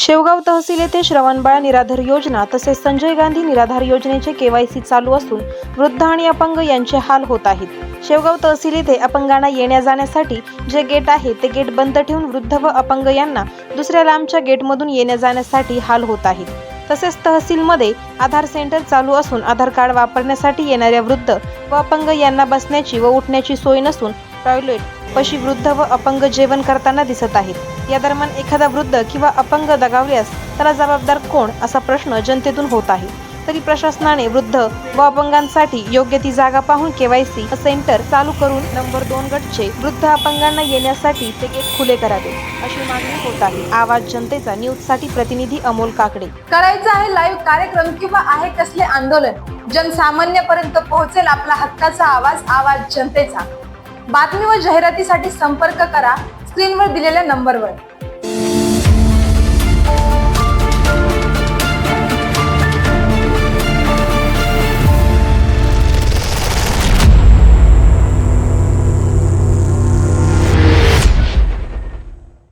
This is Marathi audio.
शेवगाव तहसील येथे श्रवणबाळ निराधार योजना तसेच संजय गांधी निराधार योजनेचे केवायसी चालू असून वृद्ध आणि अपंग यांचे हाल होत आहेत। शेवगाव तहसील येथे अपंगांना येण्या जाण्यासाठी जे गेट आहे ते गेट बंद ठेवून वृद्ध व अपंग यांना दुसऱ्या लांबच्या गेटमधून येण्या जाण्यासाठी हाल होत आहेत। तसेच तहसीलमध्ये आधार सेंटर चालू असून आधार कार्ड वापरण्यासाठी येणाऱ्या वृद्ध व अपंग यांना बसण्याची व उठण्याची सोय नसून टॉयलेट पशी वृद्ध व अपंग जेवण करताना दिसत आहेत। या दरम्यान एखादा वृद्ध किंवा अपंग दगावल्यास त्याला जबाबदार कोण असा प्रश्न जनतेतून होत आहे। तरी प्रशासनाने वृद्ध व अपंगांसाठी योग्य ती जागा पाहून केवायसी सेंटर चालू करून नंबर 2 गटचे वृद्ध अपंगांना येण्यासाठी ते गेट खुले करावे अशी मागणी होत आहे। आवाज जनतेचा न्यूजसाठी प्रतिनिधी अमोल काकडे। करायचं आहे लाईव्ह कार्यक्रम किंवा आहे कसले आंदोलन जनसामान्यपर्यंत पोहोचेल आपला हक्काचा आवाज जनतेचा। बातमी व जाहिरातीसाठी संपर्क करा स्क्रीनवर दिलेल्या नंबरवर।